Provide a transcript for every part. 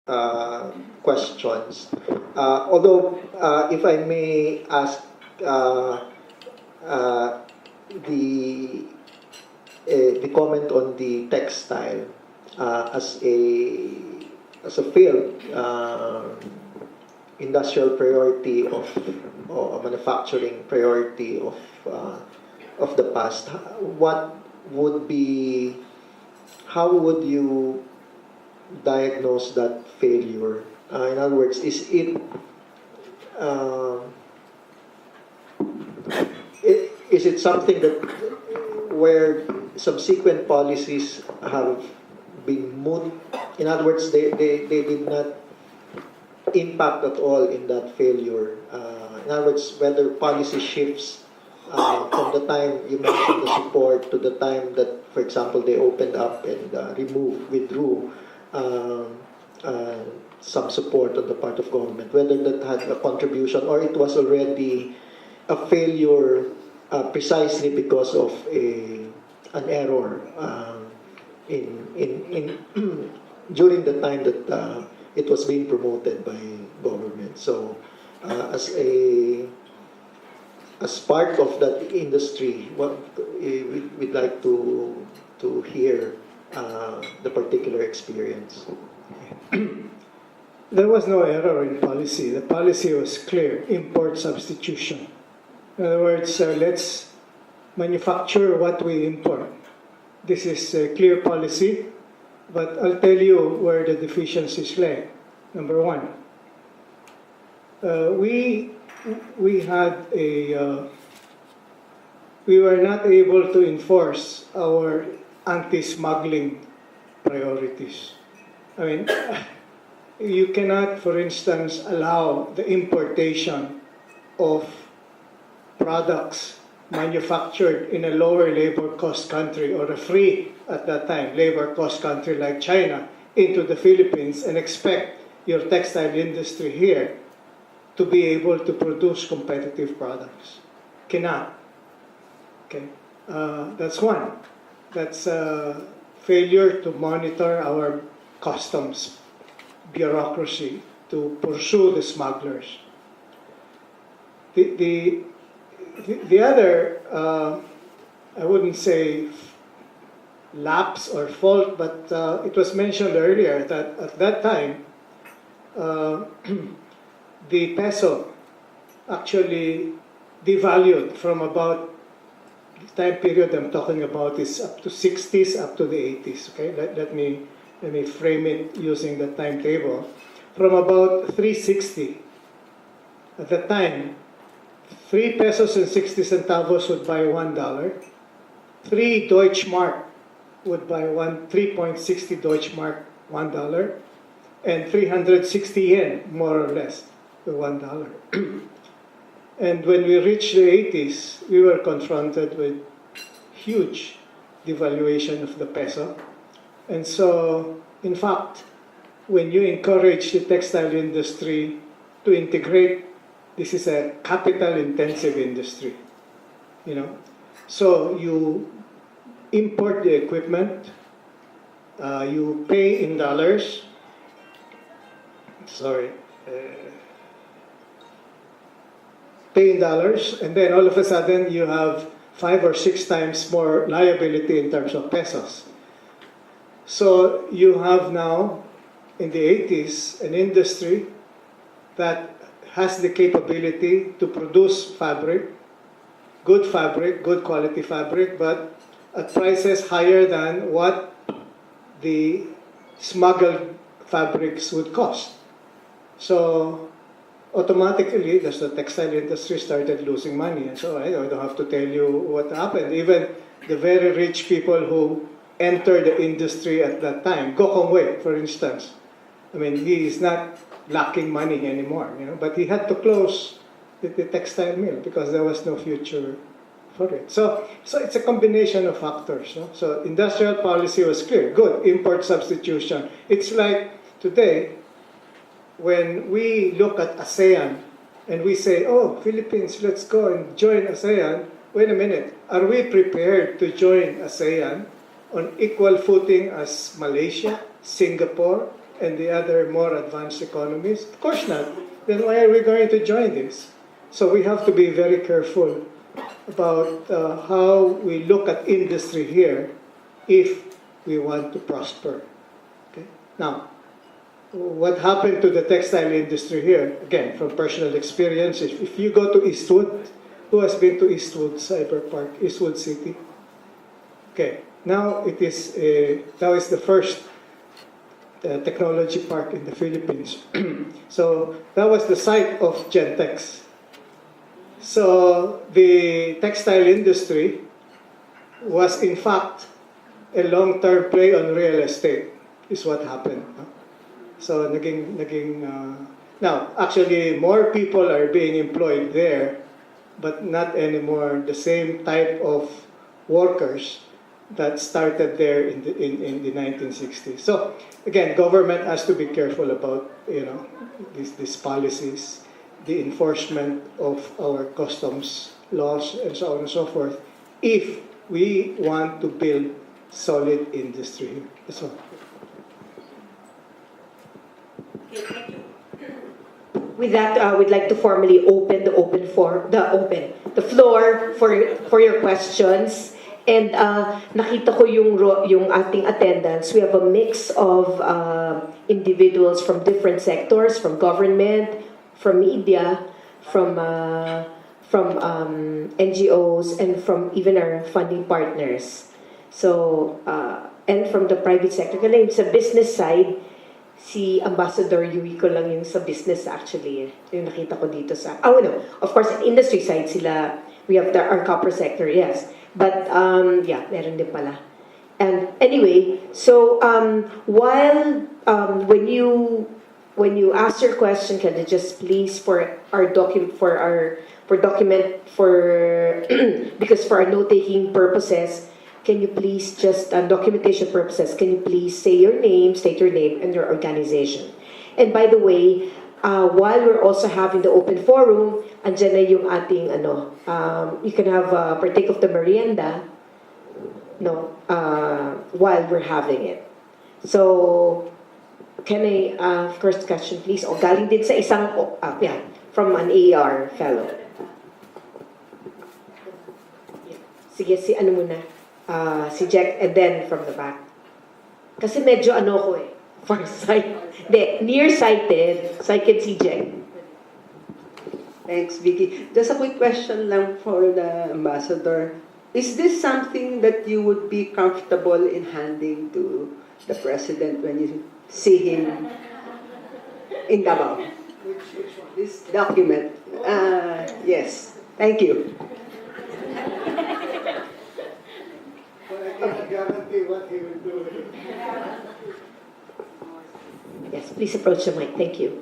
questions. Although, if I may ask uh, the the comment on the textile as a field industrial priority of or a manufacturing priority of the past. What would be how would you diagnose that failure? In other words, uh, is it something that where subsequent policies have been moot? In other words, they did not impact at all in that failure. In other words, whether policy shifts from the time you mentioned the support to the time that, for example, they opened up and withdrew um, uh, some support on the part of government, whether that had a contribution or it was already a failure precisely because of an error in during the time that it was being promoted by government. So, as part of that industry, what we'd like to hear the particular experience. There was no error in policy. The policy was clear: import substitution. In other words, let's manufacture what we import. This is a clear policy, but I'll tell you where the deficiencies lay. Number one, we had we were not able to enforce our anti-smuggling priorities. I mean, you cannot, for instance, allow the importation of products manufactured in a lower labor cost country or a free, at that time, labor cost country like China into the Philippines and expect your textile industry here to be able to produce competitive products. Cannot. Okay, that's one. That's a failure to monitor our customs bureaucracy to pursue the smugglers. The other, I wouldn't say lapse or fault, but it was mentioned earlier that at that time, the peso actually devalued from about the time period I'm talking about is up to 60s up to the 80s. Okay, let me frame it using the timetable. From about 360 at the time, 3 pesos and 60 centavos would buy $1. 3 Deutschmark would buy 3.60 Deutschmark $1, and 360 yen, more or less, for $1. And when we reached the 80s, we were confronted with huge devaluation of the peso. And so, in fact, when you encourage the textile industry to integrate, this is a capital-intensive industry, you know. So you import the equipment, you pay in dollars. Pay in dollars, and then all of a sudden you have 5 or 6 times more liability in terms of pesos. So you have now, in the 80s, an industry that has the capability to produce fabric, good quality fabric, but at prices higher than what the smuggled fabrics would cost. So automatically, the textile industry started losing money. And so I don't have to tell you what happened. Even the very rich people who entered the industry at that time, Gokong Wei, for instance, I mean, he is not lacking money anymore, you know, but he had to close the textile mill because there was no future for it. So it's a combination of factors. No? So industrial policy was clear, good, import substitution. It's like today, when we look at ASEAN and we say, oh, Philippines, let's go and join ASEAN. Wait a minute, are we prepared to join ASEAN on equal footing as Malaysia, Singapore, and the other more advanced economies? Of course not. Then why are we going to join this? So we have to be very careful about how we look at industry here if we want to prosper. Okay? Now, what happened to the textile industry here? Again, from personal experience, if you go to Eastwood, who has been to Eastwood Cyber Park, Eastwood City? Okay, now it is now is the first technology park in the Philippines. So that was the site of Gentex. So the textile industry was in fact a long-term play on real estate, is what happened. No? So now actually more people are being employed there, but not anymore the same type of workers that started there in the 1960s. So again, government has to be careful about these policies, the enforcement of our customs laws, and so on and so forth, if we want to build solid industry here. That's all. With that, we'd like to formally open the floor for your questions. And nakita ko yung ating attendance. We have a mix of individuals from different sectors, from government, from media, from NGOs, and from even our funding partners. So, and from the private sector. Kasi sa business side, si Ambassador Yui ko lang yung sa business actually. Yung nakita ko dito sa... Oh, no. Of course, industry side sila. We have our copper sector, yes. But, yeah, meron din pala. And anyway, so while when you ask your question, can you just please because for our note-taking purposes, can you please just documentation purposes, can you please state your name and your organization? And by the way, while we're also having the open forum, andyan na yung ating you can have partake of the merienda, while we're having it. So, can I first question please? O galing din sa isang from an AR fellow. Sige, si ano muna? Si Jack, and then from the back. Kasi medyo ko far sight. Nearsighted, so I can see Jack. Thanks, Vicky. Just a quick question lang for the ambassador. Is this something that you would be comfortable in handing to the president when you see him in Davao? This document. Yes. Thank you. But I cannot guarantee what he will do. Yes, please approach the mic. Thank you.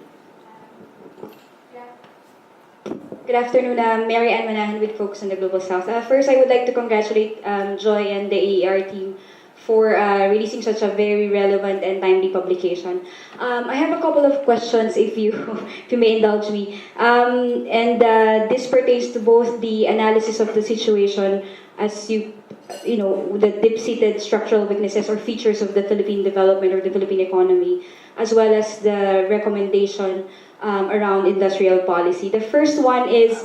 Good afternoon, Mary Ann Manahan with Focus on the Global South. First, I would like to congratulate Joy and the AER team for releasing such a very relevant and timely publication. I have a couple of questions, if you may indulge me. This pertains to both the analysis of the situation as the deep-seated structural weaknesses or features of the Philippine development or the Philippine economy, as well as the recommendation around industrial policy. The first one is,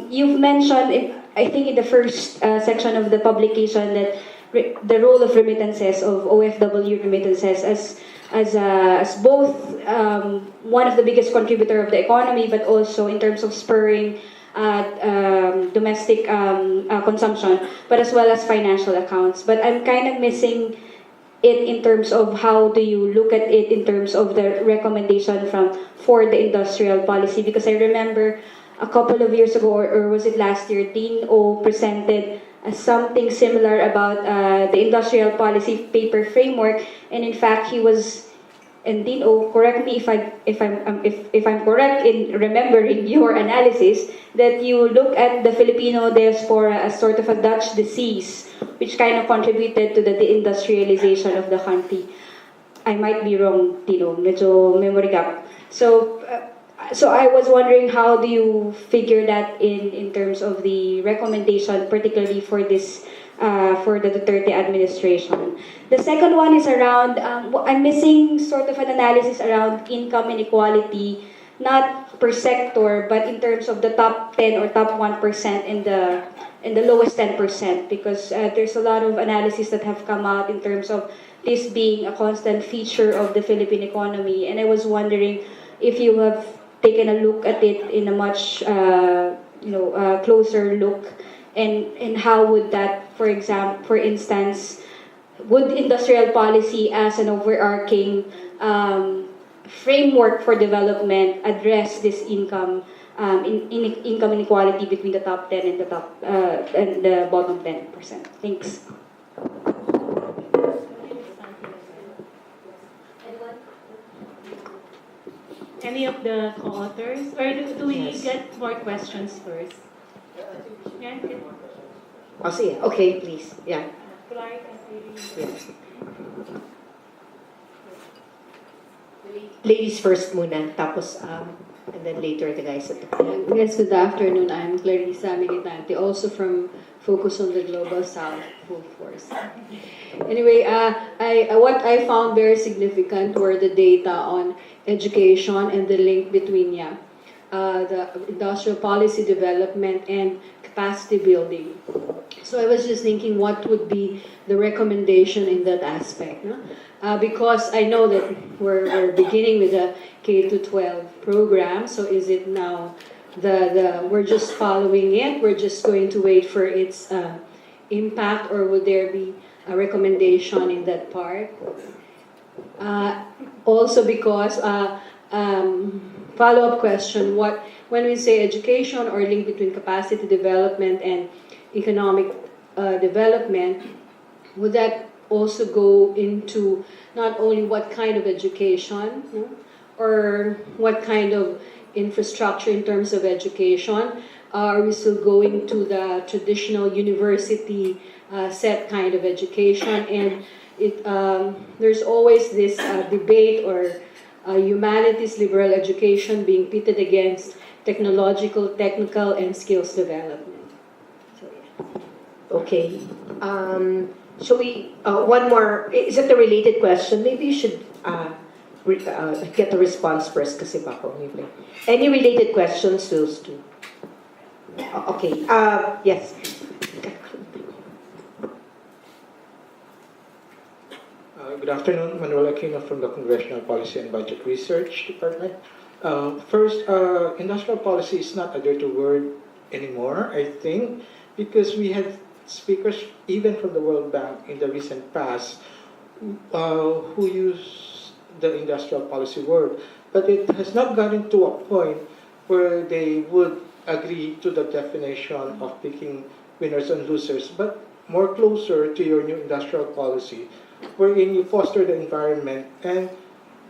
you've mentioned, I think in the first section of the publication, that the role of remittances, of OFW remittances, as both one of the biggest contributor of the economy, but also in terms of spurring domestic consumption, but as well as financial accounts. But I'm kind of missing it in terms of how do you look at it in terms of the recommendation for the industrial policy, because I remember a couple of years ago, or was it last year, Dean O presented something similar about the industrial policy paper framework, and in fact he was, and Dean O, correct me if I'm correct in remembering your analysis, that you look at the Filipino diaspora as sort of a Dutch disease, which kind of contributed to the deindustrialization of the country. I might be wrong, Tino, medyo memory gap. So I was wondering, how do you figure that in terms of the recommendation, particularly for this for the Duterte administration. The second one is around, I'm missing sort of an analysis around income inequality, not per sector, but in terms of the top 10 or top 1% in the lowest 10%, because there's a lot of analysis that have come out in terms of this being a constant feature of the Philippine economy. And I was wondering if you have taken a look at it in a much closer look, and how would that, for instance, would industrial policy as an overarching framework for development address this income income inequality between the top 10 and the bottom 10%? Thanks. Any of the co-authors? Or do we Yes. get more questions first? Yeah, okay. Oh, sige. Okay, please. Yeah. Clark and Irene. Yes. Ladies first muna, tapos, and then later the guys at the back. Yes, good afternoon. I'm Clarissa Militante, also from Focus on the Global South Full Force. Anyway, what I found very significant were the data on education and the link between the industrial policy development and capacity building. So I was just thinking, what would be the recommendation in that aspect? No? Because I know that we're beginning with a K-12 program, so is it now we're just following it, we're just going to wait for its impact, or would there be a recommendation in that part? Also because, follow-up question, when we say education or link between capacity development and economic development, would that also go into not only what kind of education, no? Or what kind of infrastructure in terms of education? Are we still going to the traditional university set kind of education? And there's always this debate or humanities liberal education being pitted against technological, technical, and skills development. So, yeah. Okay. Shall we, one more, is it a related question? Maybe you should get the response first kasi baka maybe. Any related questions, those two? Okay, yes. Good afternoon, Manuel Aquino from the Congressional Policy and Budget Research Department. First, industrial policy is not a dirty word anymore, I think, because we have speakers, even from the World Bank in the recent past, who use the industrial policy word. But it has not gotten to a point where they would agree to the definition of picking winners and losers, but more closer to your new industrial policy, wherein you foster the environment, and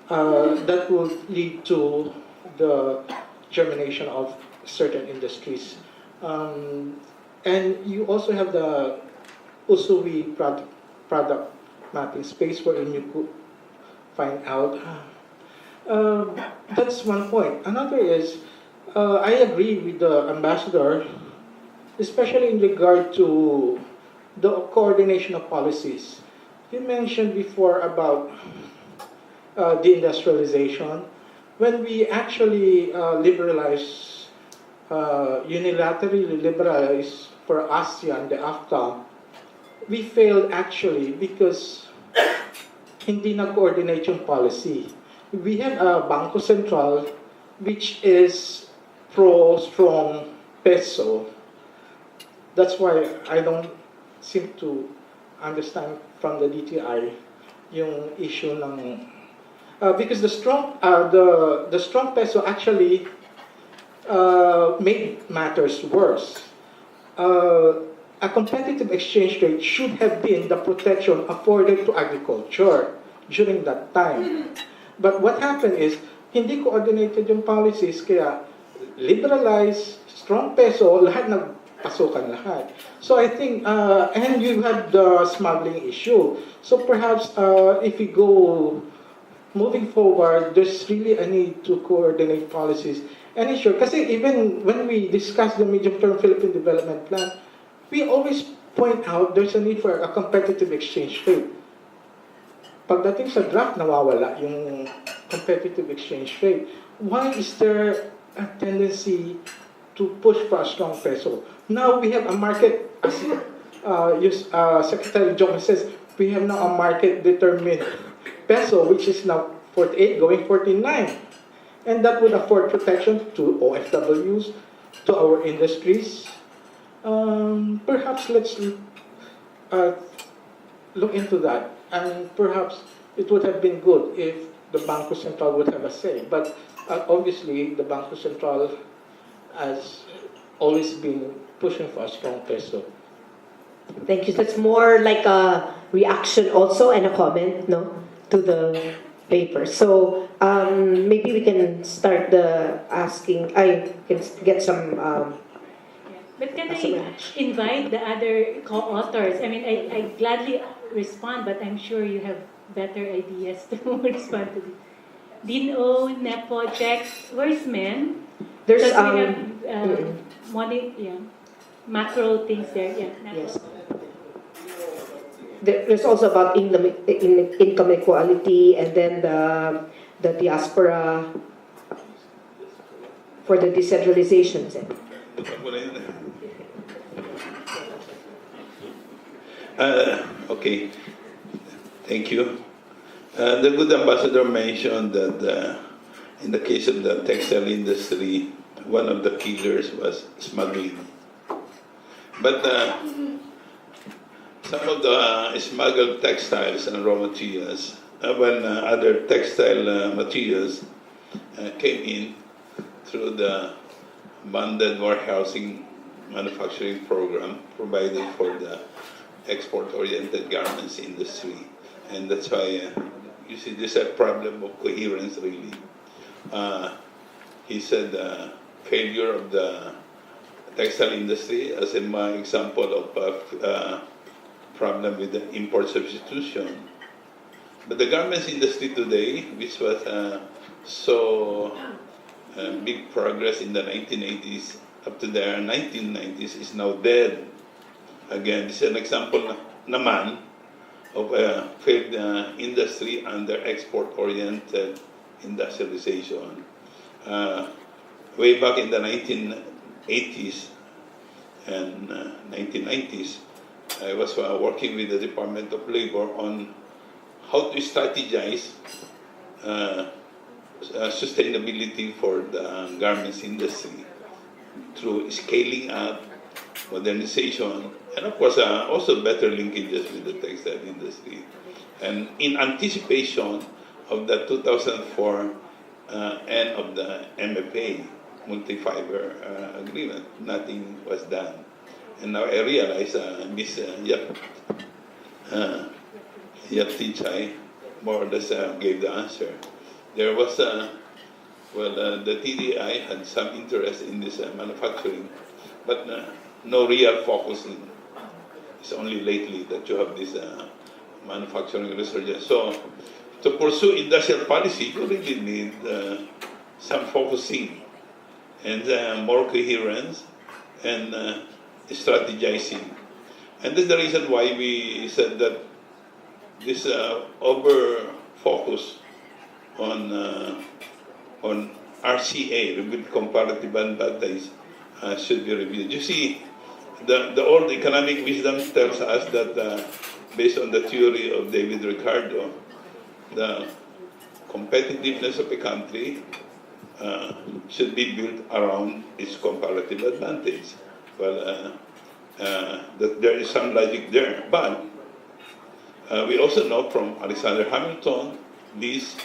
that will lead to the germination of certain industries. And you also have the USUWI product mapping space wherein you could find out. That's one point. Another is, I agree with the ambassador, especially in regard to the coordination of policies. You mentioned before about deindustrialization. When we actually unilaterally liberalize for ASEAN, the AFTA, we failed actually because hindi na-coordinate yung policy. We have a Bangko Sentral which is pro-strong peso. That's why I don't seem to understand from the DTI yung issue ng because the strong peso actually made matters worse. A competitive exchange rate should have been the protection afforded to agriculture during that time. But what happened is, hindi coordinated yung policies, kaya liberalize, strong peso, lahat nagpasukan lahat. So I think, and you have the smuggling issue. So perhaps if we go moving forward, there's really a need to coordinate policies and ensure, kasi even when we discuss the medium-term Philippine Development Plan, we always point out there's a need for a competitive exchange rate. Pagdating sa draft, nawawala yung competitive exchange rate. Why is there a tendency to push for a strong peso? Now we have a market, as Secretary Jong says, we have now a market-determined peso, which is now 48 going 49. And that would afford protection to OFWs, to our industries. Perhaps let's look into that. And perhaps it would have been good if the Bangko Central would have a say. But obviously, the Bangko Central has always been pushing for a strong peso. Thank you. That's more like a reaction also and a comment, no, to the paper. So maybe we can start the asking. I can get some. But can I invite the other co-authors? I mean, I gladly respond, but I'm sure you have better ideas to respond to this. Dino, Nepo, checks. Where's men? There's Because we have money, macro things there. Yeah, yes. There's also about income inequality, and then the diaspora for the decentralization. Okay, thank you. The good ambassador mentioned that in the case of the textile industry, one of the killers was smuggling. But some of the smuggled textiles and raw materials, when other textile materials came in through the bonded warehousing manufacturing program provided for the export-oriented garments industry. And that's why you see there's a problem of coherence really. He said failure of the textile industry as in my example of problem with the import substitution. But the garments industry today, which was so big progress in the 1980s up to the 1990s, is now dead. Again, this is an example naman of a failed industry under export-oriented industrialization. Way back in the 1980s and 1990s, I was working with the Department of Labor on how to strategize sustainability for the garments industry through scaling up, modernization, and of course also better linkages with the textile industry. And in anticipation of the 2004 end of the MFA, multi-fiber agreement, nothing was done. And now I realize Ms. Yap Tichai more or less gave the answer. There was, the TDI had some interest in this manufacturing, but no real focusing. It's only lately that you have this manufacturing resurgence. So, to pursue industrial policy, you really need some focusing and more coherence and strategizing. And that's the reason why we said that this over-focus on RCA, reviewed comparative advantage, should be reviewed. You see, the old economic wisdom tells us that based on the theory of David Ricardo, the competitiveness of a country should be built around its comparative advantage. Well, there is some logic there, but we also know from Alexander Hamilton, this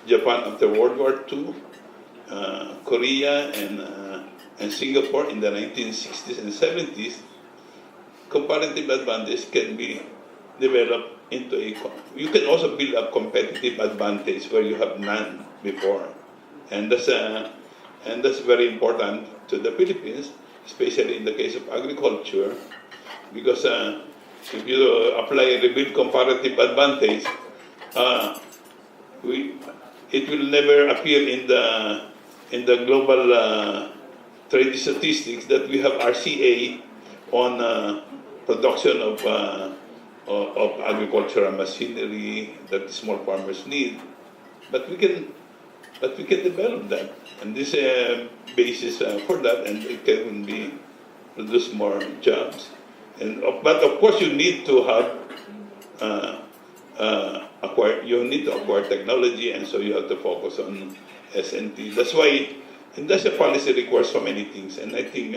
Japan after World War II, Korea and Singapore in the 1960s and 70s, comparative advantage can be developed into a... You can also build a competitive advantage where you have none before. And that's very important to the Philippines, especially in the case of agriculture, because if you apply a rebuild comparative advantage, it will never appear in the global trade statistics that we have RCA on production of agricultural machinery that the small farmers need. But we can develop that, and this basis for that, and it can be produce more jobs. But of course, you need to have you need to acquire technology, and so you have to focus on S&T. That's why industrial policy requires so many things, and I think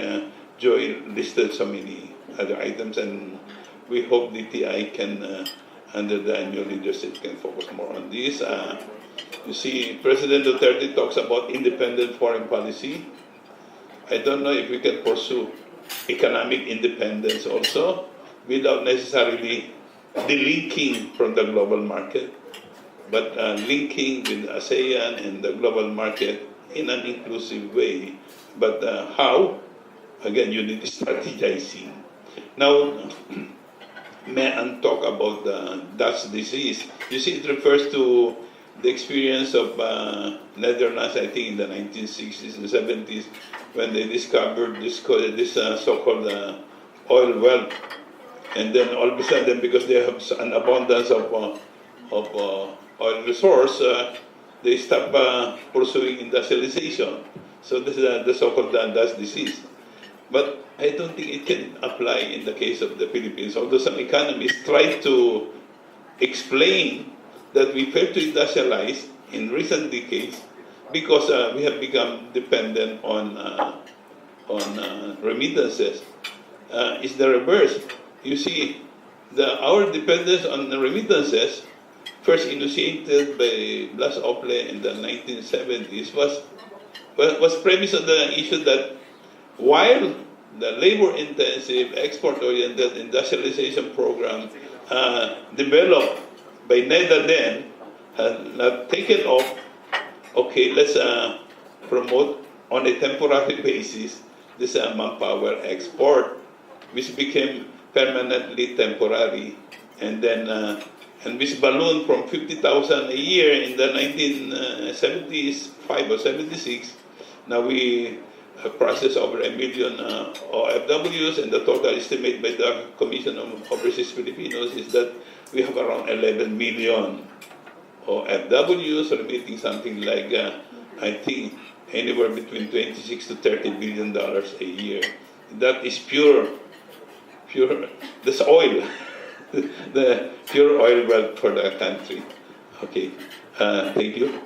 Joy listed so many other items, and we hope DTI can, under the new leadership, can focus more on this. You see, President Duterte talks about independent foreign policy. I don't know if we can pursue economic independence also without necessarily delinking from the global market, but linking with ASEAN and the global market in an inclusive way. But how? Again, you need strategizing. Now, may I talk about the Dutch disease? You see, it refers to the experience of Netherlands, I think in the 1960s and 70s, when they discovered this so-called oil wealth. And then all of a sudden, because they have an abundance of oil resource, they stop pursuing industrialization. So this is the so-called Dutch disease. But I don't think it can apply in the case of the Philippines, although some economists try to explain that we failed to industrialize in recent decades because we have become dependent on remittances. It's the reverse. You see, our dependence on the remittances, first initiated by Blas Ople in the 1970s, was premised on the issue that while the labor-intensive, export-oriented industrialization program developed by NEDA then had not taken off, okay, let's promote on a temporary basis this manpower export, which became permanently temporary, and then and which ballooned from 50,000 a year in the 1975 or 76. Now we process over 1 million OFWs, and the total estimate by the Commission of Overseas Filipinos is that we have around 11 million OFWs, remitting something like, I think, anywhere between 26 to 30 billion dollars a year. That is pure, that's oil, the pure oil wealth for the country. Okay, thank you.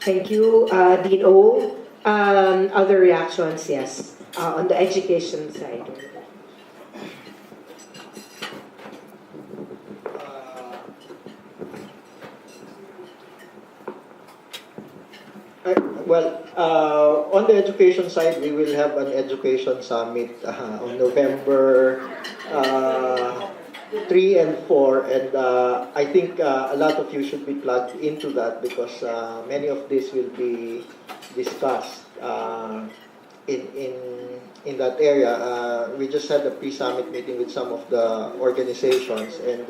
Thank you, Dean O. Other reactions, yes, on the education side. On the education side, we will have an education summit on November 3 and 4, and I think a lot of you should be plugged into that because many of this will be discussed in that area. We just had a pre-summit meeting with some of the organizations and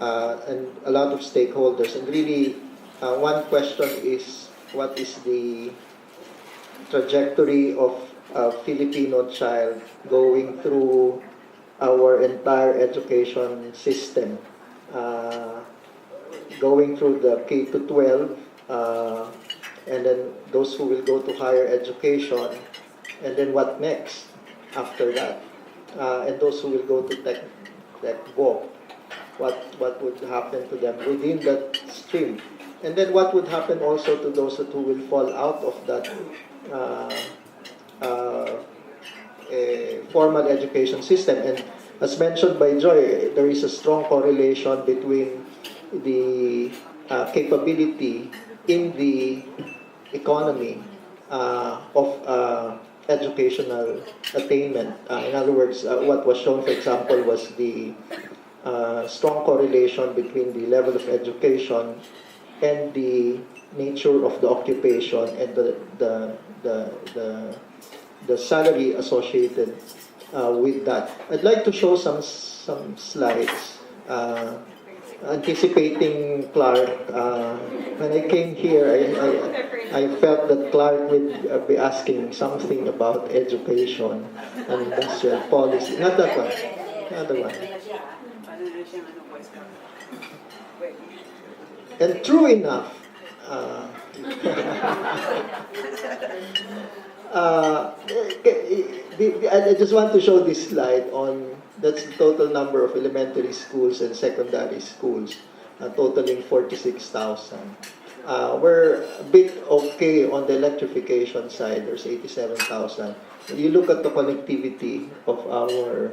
a lot of stakeholders, and really one question is, what is the trajectory of a Filipino child going through our entire education system, going through the K to 12, and then those who will go to higher education, and then what next after that, and those who will go to tech voc, what would happen to them within that stream, and then what would happen also to those who will fall out of that formal education system. And as mentioned by Joy, there is a strong correlation between the capability in the economy of educational attainment. In other words, what was shown, for example, was the strong correlation between the level of education and the nature of the occupation and the salary associated with that. I'd like to show some slides anticipating Clark. When I came here, I felt that Clark would be asking something about education and industrial policy. Not that one. Not that one. And true enough, I just want to show this slide on, that's the total number of elementary schools and secondary schools, totaling 46,000. We're a bit okay on the electrification side, there's 87,000. You look at the connectivity of our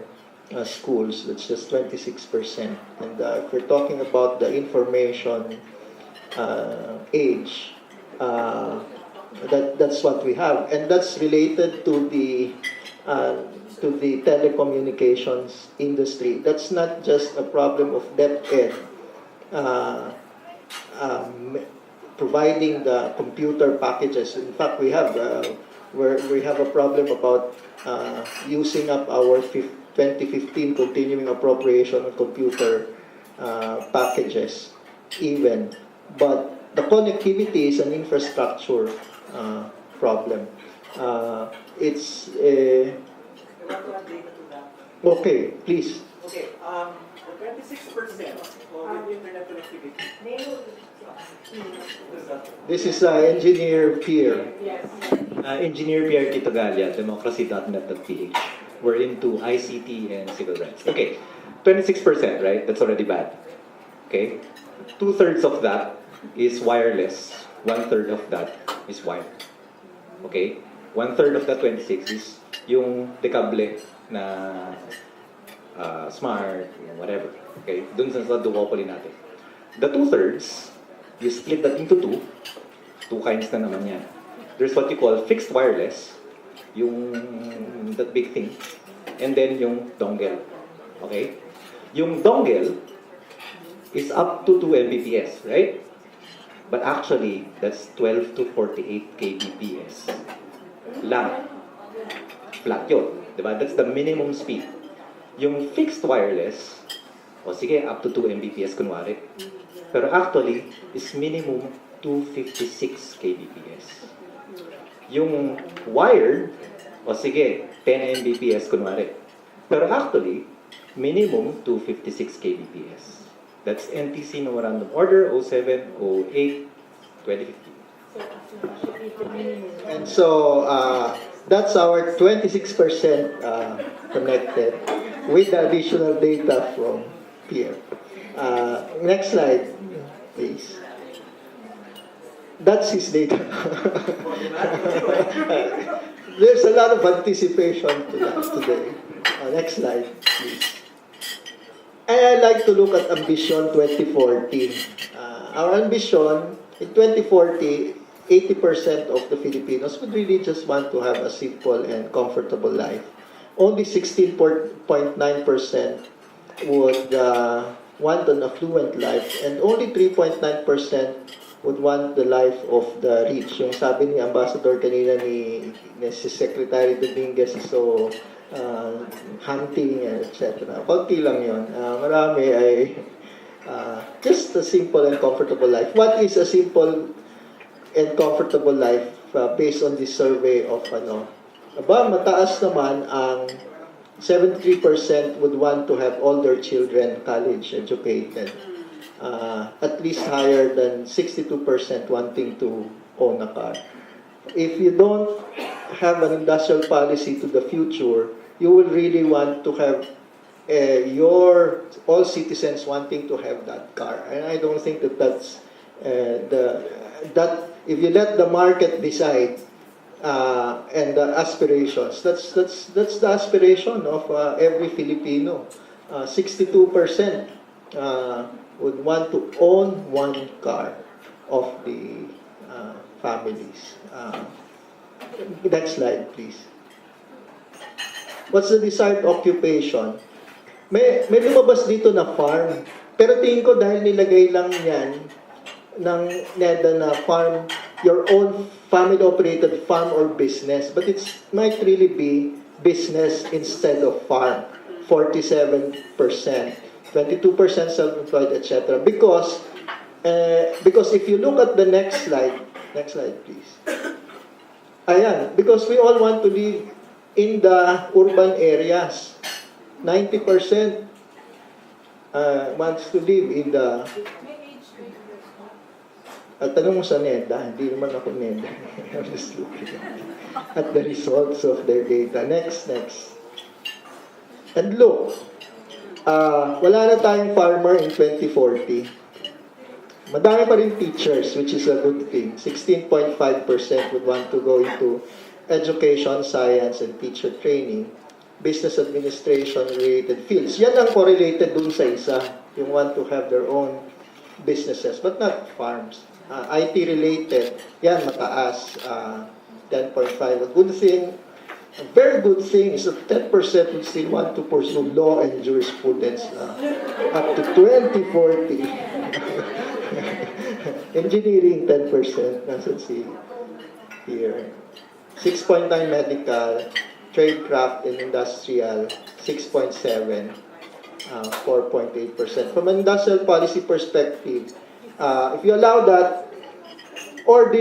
schools, that's just 26%. And if we're talking about the information age, that's what we have, and that's related to the telecommunications industry. That's not just a problem of DepEd providing the computer packages. In fact, we have we have a problem about using up our 2015 continuing appropriation of computer packages even. But the connectivity is an infrastructure problem. It's okay, please. Okay, 26% of internet connectivity. This is Engineer Pierre. Engineer Pierre Kitagalia, democracy.net.ph. We're into ICT and civil rights. Okay, 26%, right? That's already bad. Okay, 2/3 of that is wireless. 1/3 of that is wired. Okay, 1/3 of that 26 is yung dekable na smart, whatever. Okay, dun sa duopoly natin. The 2/3, you split that into two kinds na naman yan. There's what you call fixed wireless, yung that big thing, and then yung dongle. Okay? Yung dongle is up to 2 Mbps, right? But actually, that's 12 to 48 kbps lang. Flat yun. Diba? That's the minimum speed. Yung fixed wireless, o sige, up to 2 Mbps kunwari. Pero actually, is minimum 256 kbps. Yung wired, o sige, 10 Mbps kunwari. Pero actually, minimum 256 kbps. That's NTC Memorandum Order 0708-2015. And so, that's our 26% connected with the additional data from Pierre. Next slide, please. That's his data. There's a lot of anticipation to that today. Next slide, please. And I'd like to look at Ambition 2040. Our ambition, in 2040, 80% of the Filipinos would really just want to have a simple and comfortable life. Only 16.9% would want an affluent life, and only 3.9% would want the life of the rich. Yung sabi ni Ambassador kanina ni si Secretary Dominguez, so hunting, etc. Kunti lang yun. Marami ay just a simple and comfortable life. What is a simple and comfortable life based on this survey of mataas naman ang 73% would want to have all their children college educated. At least higher than 62% wanting to own a car. If you don't have an industrial policy to the future, you will really want to have all citizens wanting to have that car. And I don't think that's if you let the market decide and the aspirations, that's the aspiration of every Filipino. 62% would want to own one car of the families. Next slide, please. What's the desired occupation? May lumabas dito na farm. Pero tingin ko dahil nilagay lang yan ng NEDA na farm, your own family-operated farm or business. But it might really be business instead of farm. 47%. 22% self-employed, etc. Because if you look at the next slide please. Ayan, because we all want to live in the urban areas. 90% wants to live in the... tanong mo sa NEDA, hindi naman ako NEDA. I'm just looking at the results of their data. Next. And look, wala na tayong farmer in 2040. Madami pa rin teachers, which is a good thing. 16.5% would want to go into education, science, and teacher training, business administration related fields. Yan ang correlated dun sa isa, yung want to have their own businesses, but not farms. IT related, yan mataas, 10.5. A good thing, a very good thing is that 10% would still want to pursue law and jurisprudence up to 2040. Engineering, 10%. Nasaan si here? 6.9 medical, trade, craft, and industrial, 6.7, 4.8%. From an industrial policy perspective, if you allow that, or would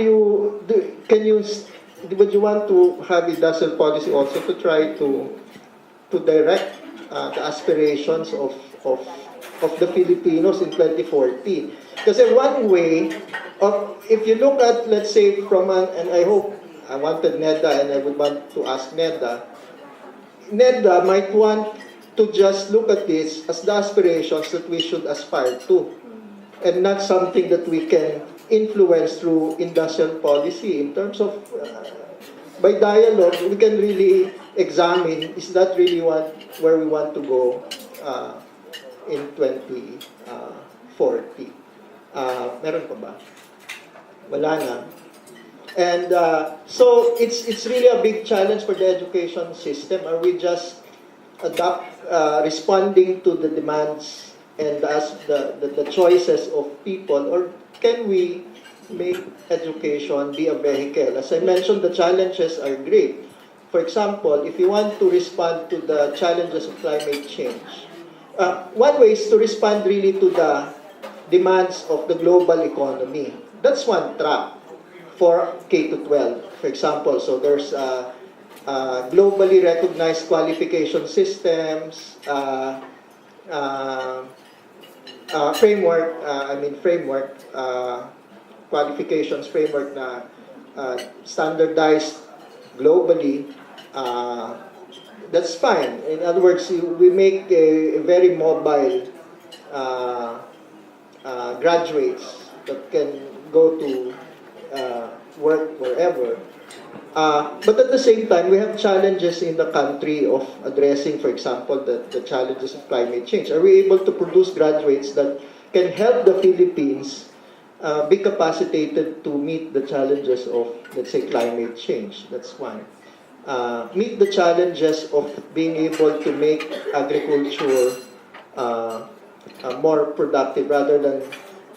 you want to have industrial policy also to try to direct the aspirations of the Filipinos in 2040? Kasi one way of, if you look at, let's say, and I wanted NEDA and I would want to ask NEDA might want to just look at this as the aspirations that we should aspire to, and not something that we can influence through industrial policy. In terms of, by dialogue, we can really examine, is that really where we want to go in 2040? Meron pa ba? Wala na. And so it's really a big challenge for the education system. Are we just responding to the demands and the choices of people, or can we make education be a vehicle? As I mentioned, the challenges are great. For example, if you want to respond to the challenges of climate change, one way is to respond really to the demands of the global economy. That's one track for K-12, for example. So there's globally recognized qualification systems, qualifications framework na standardized globally. That's fine. In other words, we make a very mobile graduates that can go to work wherever. But at the same time, we have challenges in the country of addressing, for example, the challenges of climate change. Are we able to produce graduates that can help the Philippines be capacitated to meet the challenges of, let's say, climate change? That's one. Meet the challenges of being able to make agriculture more productive rather than...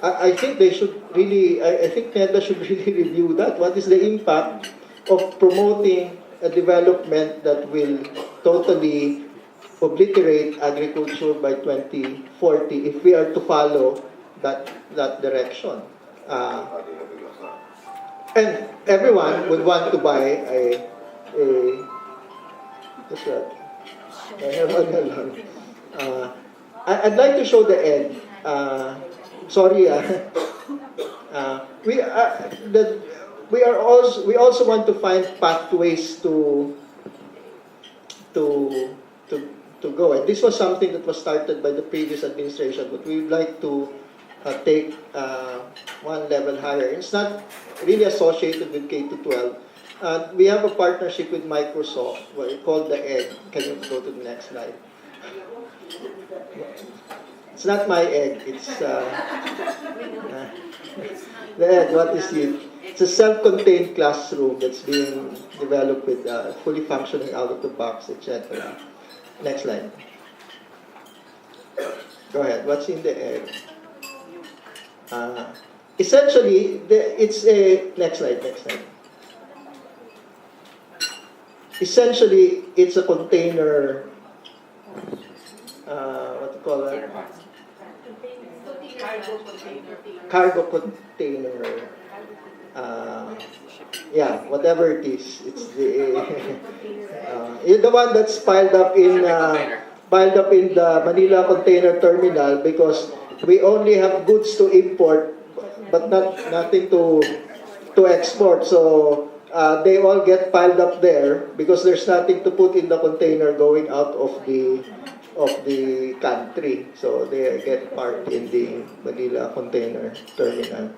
I think they should really... I think NEDA should really review that. What is the impact of promoting a development that will totally obliterate agriculture by 2040 if we are to follow that direction? And everyone would want to buy what's that? I'd like to show the egg. Sorry, we also want to find pathways to go. And this was something that was started by the previous administration, but we would like to take one level higher. It's not really associated with K-12. We have a partnership with Microsoft called the Egg. Can you go to the next slide? It's not my egg. It's the Egg. What is it? It's a self-contained classroom that's being developed with fully functioning out-of-the-box, etc. Next slide. Go ahead. What's in the Egg? Essentially, it's a... Next slide. Essentially, it's a container... what do you call that? cargo container. Yeah, whatever it is, it's the the one that's piled up in the Manila Container Terminal, because we only have goods to import, but nothing to export. So they all get piled up there because there's nothing to put in the container going out of the country. So they get parked in the Manila Container Terminal.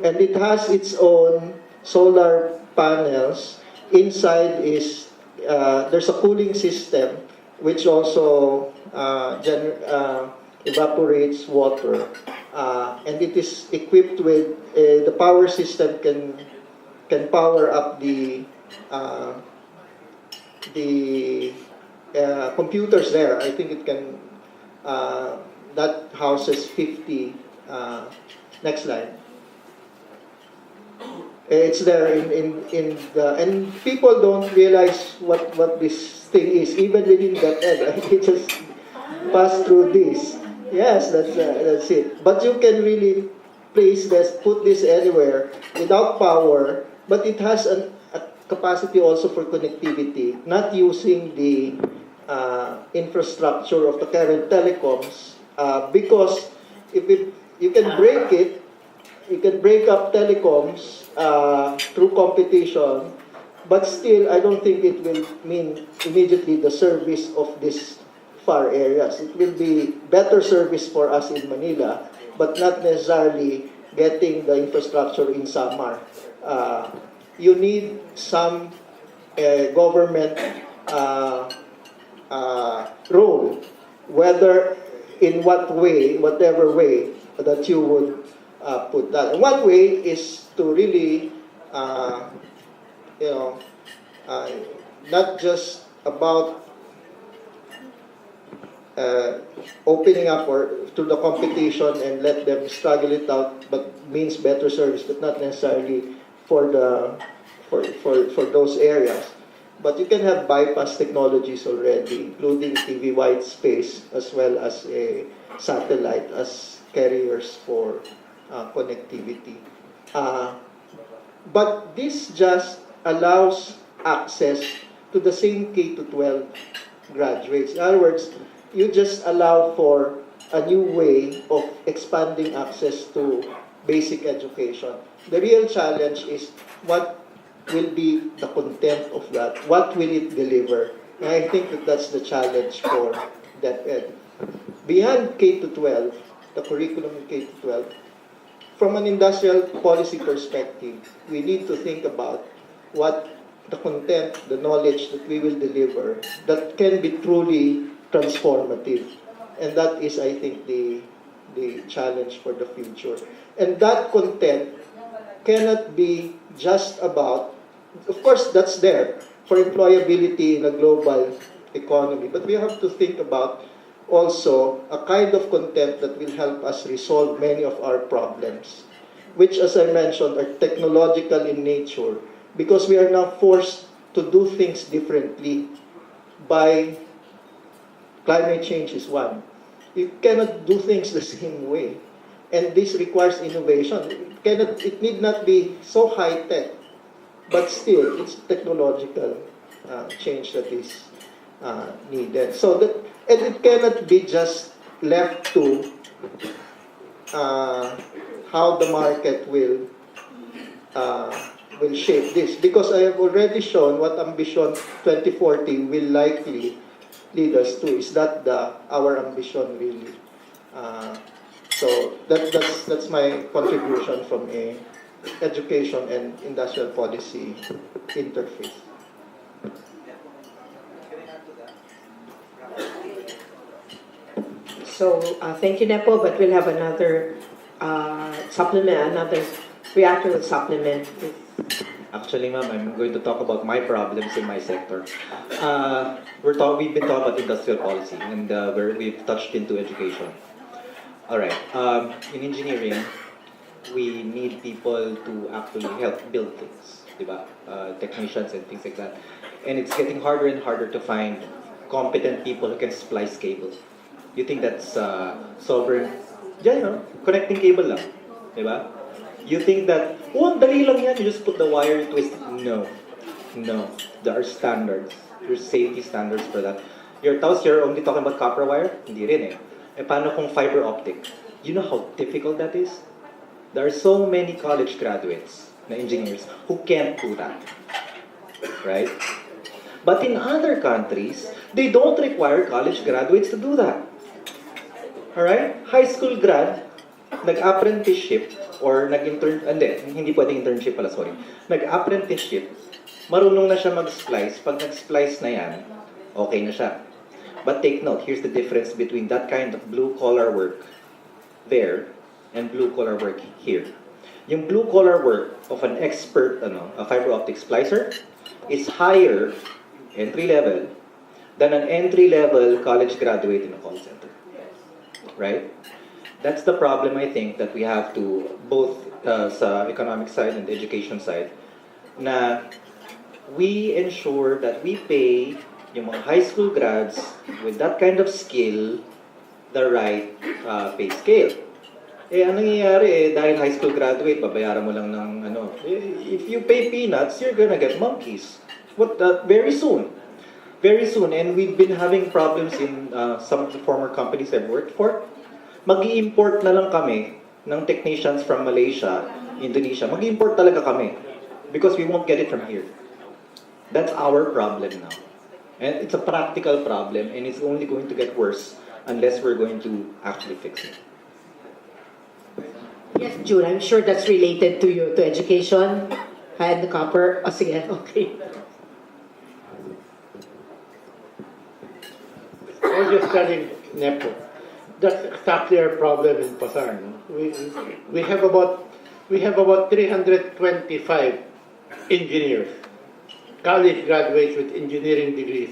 And it has its own solar panels. Inside is there's a cooling system which also evaporates water, and it is equipped with the power system can power up the computers there. I think it can that houses 50. Next slide. It's there in the, and people don't realize what this thing is, even within that end. It just pass through this. Yes, that's it. But you can really place this, put this anywhere without power, but it has a capacity also for connectivity, not using the infrastructure of the current telecoms, because you can break it. You can break up telecoms through competition, but still, I don't think it will mean immediately the service of these far areas. It will be better service for us in Manila, but not necessarily getting the infrastructure in Samar. You need some government role, whether in what way, whatever way that you would put that. And one way is to really, not just about opening up or to the competition and let them struggle it out, but means better service, but not necessarily for those areas. But you can have bypass technologies already, including TV white space as well as a satellite as carriers for connectivity. But this just allows access to the same K to 12 graduates. In other words, you just allow for a new way of expanding access to basic education. The real challenge is what will be the content of that? What will it deliver? And I think that's the challenge for DepEd. Beyond K to 12, the curriculum in K to 12, from an industrial policy perspective, we need to think about what the content, the knowledge that we will deliver that can be truly transformative. And that is, I think, the challenge for the future. And that content cannot be just about, of course, that's there for employability in a global economy, but we have to think about also a kind of content that will help us resolve many of our problems, which, as I mentioned, are technological in nature, because we are now forced to do things differently by climate change is one. You cannot do things the same way, and this requires innovation. It need not be so high tech, but still, it's technological change that is needed. So that, and it cannot be just left to how the market will shape this, because I have already shown what Ambition 2040 will likely lead us to. Is that our ambition really? So that's my contribution from a education and industrial policy interface. So thank you, Nepo, but we'll have another supplement, another reactor will supplement. Actually, ma'am, I'm going to talk about my problems in my sector. We've been talking about industrial policy, and we've touched into education. All right. In engineering, we need people to actually help build things, diba? Technicians and things like that. And it's getting harder and harder to find competent people who can splice cables. You think that's sovereign? Diyan, no? Connecting cable lang. Diba? You think that, oh, ang dali lang yan, you just put the wire, twist it. No. No. There are standards. There's safety standards for that. You're only talking about copper wire? Hindi rin eh. Eh, paano kung fiber optic? You know how difficult that is? There are so many college graduates na engineers who can't do that. Right? But in other countries, they don't require college graduates to do that. Alright? High school grad, nag-apprenticeship, or nag-intern, hindi pwedeng internship pala, sorry. Nag-apprenticeship, marunong na siya mag-splice. Pag nag-splice na yan, okay na siya. But take note, here's the difference between that kind of blue-collar work there and blue-collar work here. Yung blue-collar work of an expert, a fiber optic splicer, is higher, entry level, than an entry-level college graduate in a call center. Right? That's the problem, I think, that we have to, both sa economic side and the education side, na we ensure that we pay yung mga high school grads with that kind of skill the right pay scale. Eh, anong nangyayari dahil high school graduate, babayaran mo lang ng if you pay peanuts, you're gonna get monkeys. Very soon. Very soon. And we've been having problems in some of the former companies I've worked for. Mag-i-import na lang kami ng technicians from Malaysia, Indonesia. Mag-i-import talaga kami because we won't get it from here. That's our problem now. And it's a practical problem and it's only going to get worse unless we're going to actually fix it. Yes, June, I'm sure that's related to you, to education and the copper. Oh, sige, okay. I was just telling Nepo, that's exactly our problem in Pasar. No? We have about 325 engineers, college graduates with engineering degrees,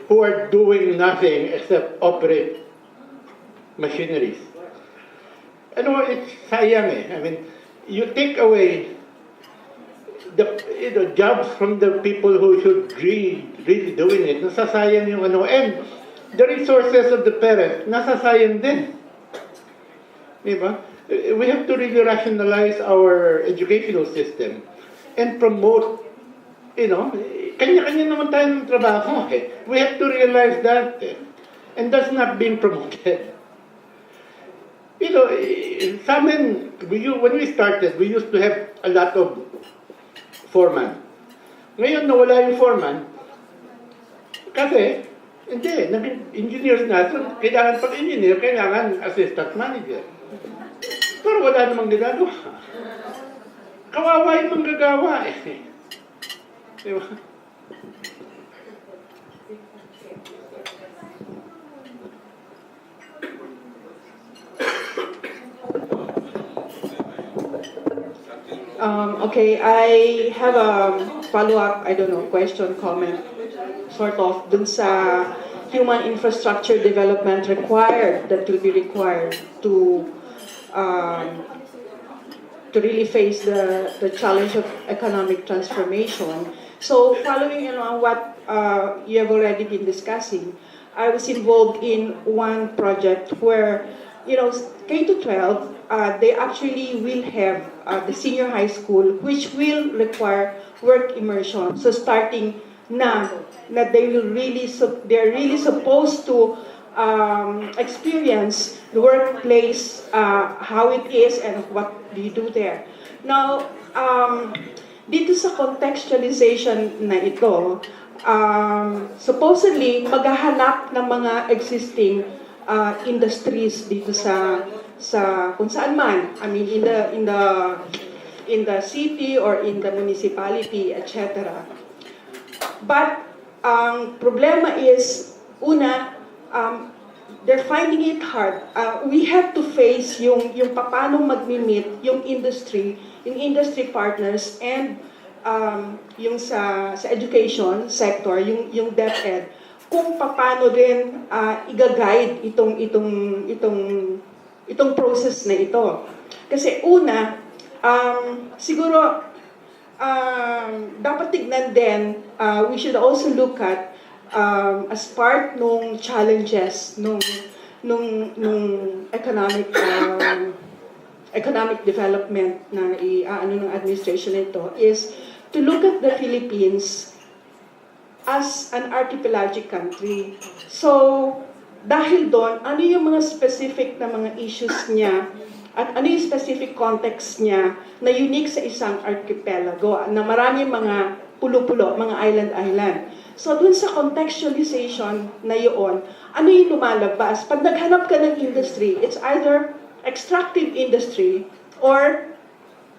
who are doing nothing except operate machineries. It's sayang eh. I mean, you take away the jobs from the people who should really doing it. Nasasayang yung and the resources of the parents, nasasayang din. Diba? We have to really rationalize our educational system and promote, kanya-kanya naman tayo ng trabaho eh. We have to realize that and that's not being promoted. Sa amin, when we started, we used to have a lot of foreman. Ngayon, nawala yung foreman. Kasi, naging engineers na. So, kailangan pag engineer, kailangan assistant manager. Pero wala namang ginagawa. Kawawa yung manggagawa eh. Diba? Okay, I have a follow-up, question, comment, sort of, dun sa human infrastructure development that will be required to really face the challenge of economic transformation. So, following on what you have already been discussing, I was involved in one project where, K to 12, they actually will have the senior high school, which will require work immersion. So starting now, that they're really supposed to experience the workplace, how it is, and what do you do there. Now, dito sa contextualization na ito, supposedly maghahanap ng mga existing industries dito sa kung saan man, I mean in the city or in the municipality, etc. But ang problema is they're finding it hard. We have to face yung paano magmi-meet yung industry partners and yung sa education sector, yung DepEd, kung paano din i-guide itong process na ito. Kasi siguro dapat tignan din, we should also look at as part nung challenges nung nung economic development na ng administration nito is to look at the Philippines as an archipelagic country. So, dahil doon, ano yung mga specific na mga issues niya at ano yung specific context niya na unique sa isang archipelago na maraming mga pulo-pulo, mga island-island. So, dun sa contextualization na yun, ano yung lumalabas? Pag naghanap ka ng industry, it's either extractive industry or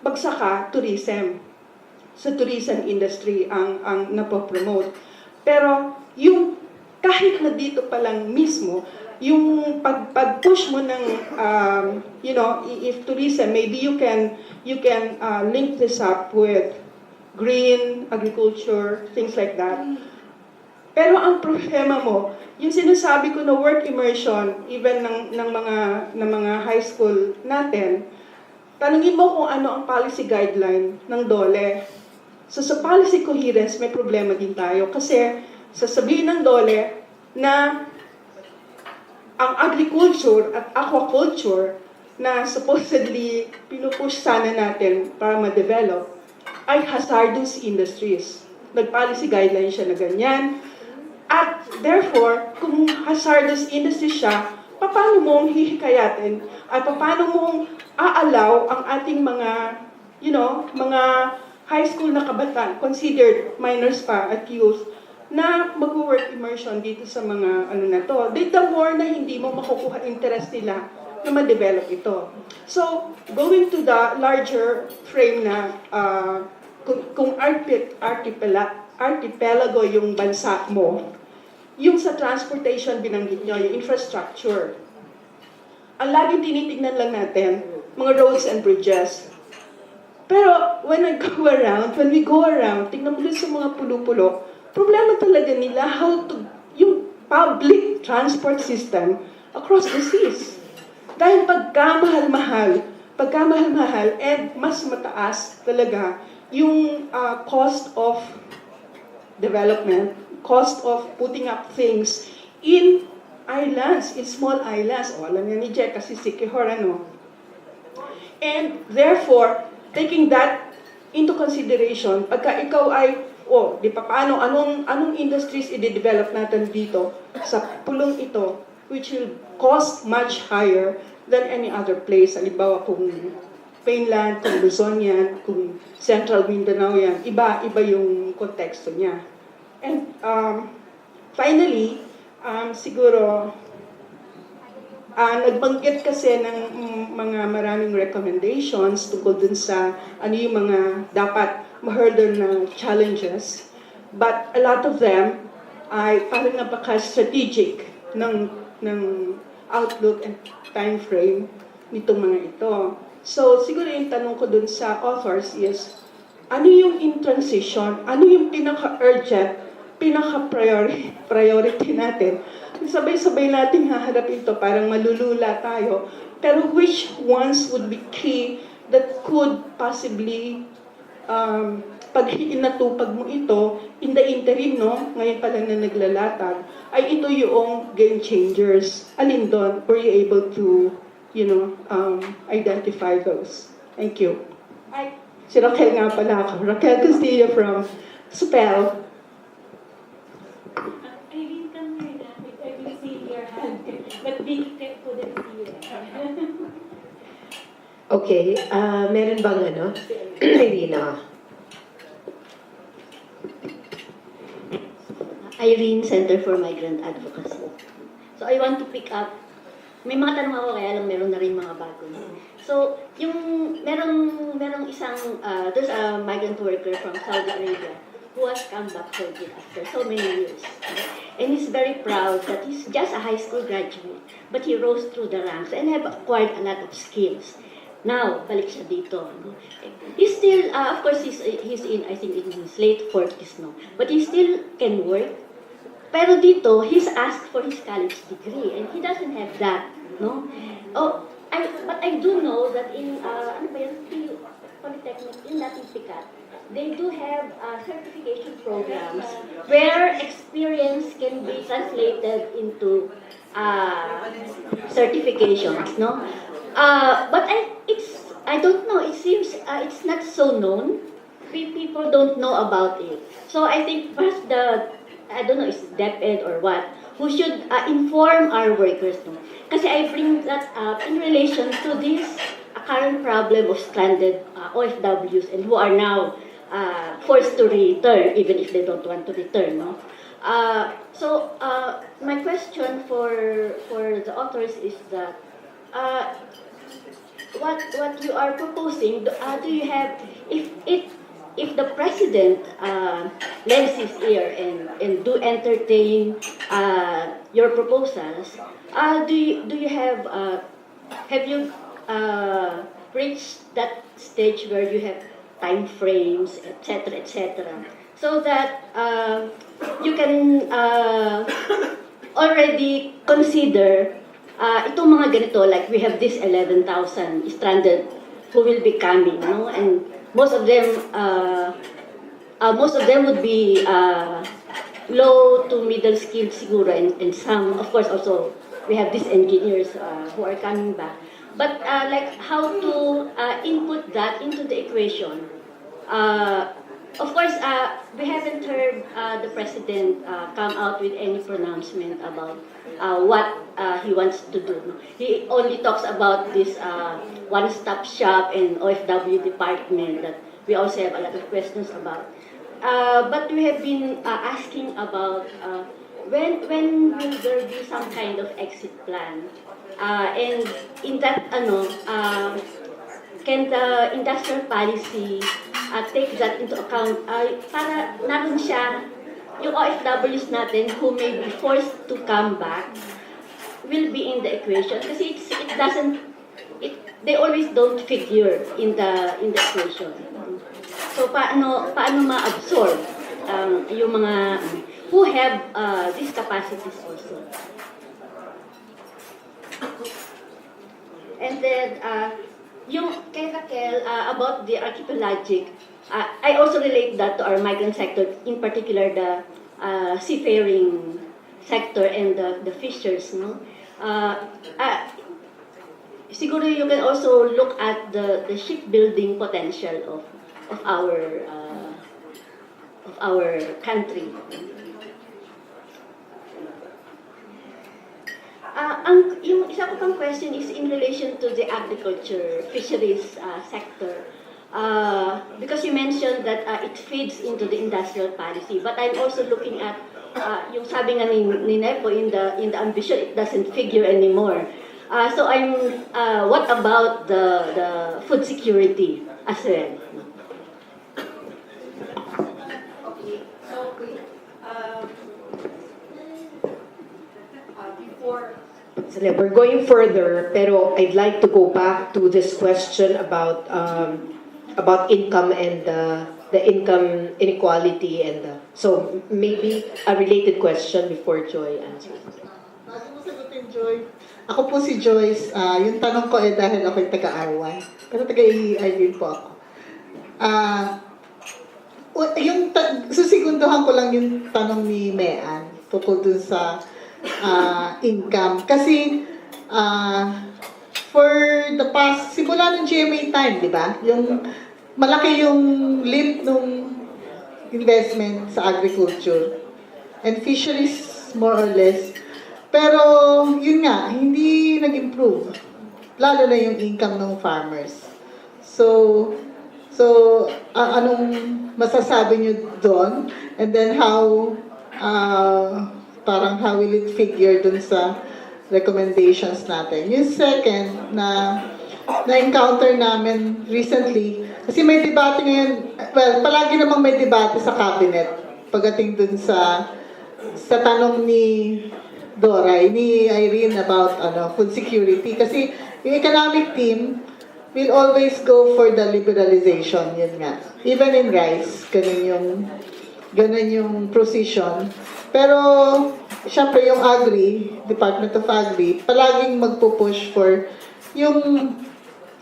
bagsaka, tourism. Sa tourism industry ang napopromote. Pero yung kahit na dito pa lang mismo, yung pag-push mo ng, if tourism, maybe you can link this up with green agriculture, things like that. Pero ang problema mo, yung sinasabi ko na work immersion, even ng mga high school natin, tanungin mo kung ano ang policy guideline ng DOLE. So sa policy coherence, may problema din tayo. Kasi sasabihin ng DOLE na ang agriculture at aquaculture na supposedly pinupush sana natin para ma-develop ay hazardous industries. Nag-policy guideline siya na ganyan. At therefore, kung hazardous industry siya, paano mong hihikayatin at paano mong aalaw ang ating mga, mga high school na kabataan, considered minors pa at youth, na mag-work immersion dito sa mga na to. The more na hindi mo makukuha interest nila na ma-develop ito. So, going to the larger frame na kung archipelago yung bansa mo, yung sa transportation binanggit nyo, yung infrastructure. Ang laging tinitignan lang natin, mga roads and bridges. Pero when we go around, tingnan mo sa mga pulo-pulo, problema talaga nila yung public transport system across the seas. Dahil pagkamahal-mahal, and mas mataas talaga yung cost of development, cost of putting up things in islands, in small islands. O, alam niya ni Jack kasi Sikihor, And therefore, taking that into consideration, pagka ikaw ay, di pa paano, anong industries i-develop natin dito sa pulong ito, which will cost much higher than any other place. Halimbawa, kung Mainland, kung Luzon yan, kung Central Mindanao yan, iba yung konteksto niya. And finally, siguro, nagbanggit kasi ng mga maraming recommendations tungkol dun sa ano yung mga dapat ma-hurdle na challenges. But a lot of them ay parang napaka-strategic ng outlook and time frame nitong mga ito. So, siguro yung tanong ko dun sa authors is, ano yung in transition? Ano yung pinaka-urgent, pinaka-priority natin? Sabay-sabay natin haharapin ito, parang malulula tayo. Pero which ones would be key that could possibly, pag inatupag mo ito, in the interim, ngayon pa lang na naglalatag, ay ito yung game changers. Alin doon, were you able to, identify those? Thank you. Si Raquel nga pala ako. Raquel Castillo from SPEL. But we couldn't see it. Okay, meron bang Irina? Irene, Center for Migrant Advocacy. So I want to pick up, may mga tanong ako kaya lang meron na rin mga bago. So, yung merong isang, there's a migrant worker from Saudi Arabia who has come back home after so many years. And he's very proud that he's just a high school graduate, but he rose through the ranks and have acquired a lot of skills. Now, balik siya dito. He's still, of course, he's in, I think, in his late 40s, but he still can work. Pero dito, he's asked for his college degree, and he doesn't have that, But I do know that in, Polytechnic, in Latin Picat, they do have certification programs where experience can be translated into certifications, no? But I don't know. It seems it's not so known. People don't know about it. So I think perhaps I don't know, it's DepEd or what, who should inform our workers. No? Kasi I bring that up in relation to this current problem of stranded OFWs and who are now forced to return, even if they don't want to return. No? So my question for the authors is that what you are proposing, do you have, if the president lends his ear and do entertain your proposals, do you have you reached that stage where you have time frames, etc., so that you can already consider itong mga ganito, like we have this 11,000 stranded who will be coming, no? And most of them would be low to middle skilled siguro, and some, of course, also we have these engineers who are coming back. But like how to input that into the equation. Of course, we haven't heard the president come out with any pronouncement about what he wants to do. He only talks about this one-stop shop and OFW department that we also have a lot of questions about. But we have been asking about when will there be some kind of exit plan? And in that, can the industrial policy take that into account para naroon siya, yung OFWs natin who may be forced to come back will be in the equation kasi they always don't figure in the equation. So paano ma-absorb yung mga who have these capacities also. And then yung kay Raquel about the archipelagic, I also relate that to our migrant sector, in particular the seafaring sector and the fishers, no? Siguro you can also look at the shipbuilding potential of our country. Yung isa ko pang question is in relation to the agriculture, fisheries sector. Because you mentioned that it feeds into the industrial policy, but I'm also looking at yung sabi nga ni Nepo in the ambition, it doesn't figure anymore. So what about the food security as well? Okay, so before we're going further, pero I'd like to go back to this question about income and the income inequality so maybe a related question before Joy answers. Bago mo sagutin, Joy. Ako po si Joyce. Yung tanong ko dahil ako'y taga-R1. Pero taga-EEI din po ako. Susigunduhan ko lang yung tanong ni Mean tungkol dun sa income. Kasi for the past, simula ng GMA time, di ba? Yung malaki yung leap nung investment sa agriculture and fisheries more or less. Pero yun nga, hindi nag-improve. Lalo na yung income ng farmers. So anong masasabi nyo doon? And then how will it figure dun sa recommendations natin? Yung second na-encounter namin recently, kasi may debate ngayon, well, palagi namang may debate sa cabinet pagdating dun sa tanong ni Doray, ni Irene about food security. Kasi yung economic team will always go for the liberalization, yun nga. Even in rice, ganun yung position. Pero, syempre yung Department of Agri, palaging magpupush for yung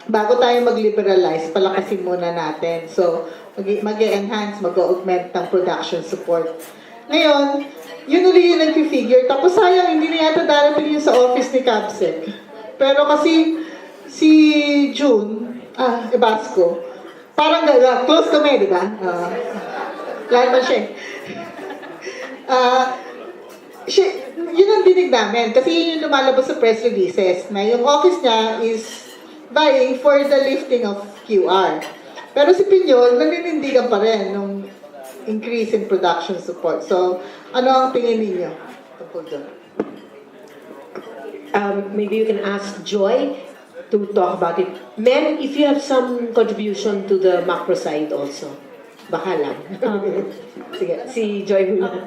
bago tayo mag-liberalize, palakasin muna natin. So, mag-enhance, mag-augment ng production support. Ngayon, yun uli yung nag-figure. Tapos sayang, hindi na yata darating yun sa office ni Cabsec. Pero kasi, si June, Ebasco, parang close kami, di ba? Lahat pa siya. Yun ang dinig namin. Kasi yun yung lumalabas sa press releases na yung office niya is vying for the lifting of QR. Pero si Piñol, naninindigan pa rin nung increase in production support. So, ano ang tingin ninyo? Tungkol doon? Maybe you can ask Joy to talk about it. Men, if you have some contribution to the macro side also. Baka lang. Sige, si Joy muna.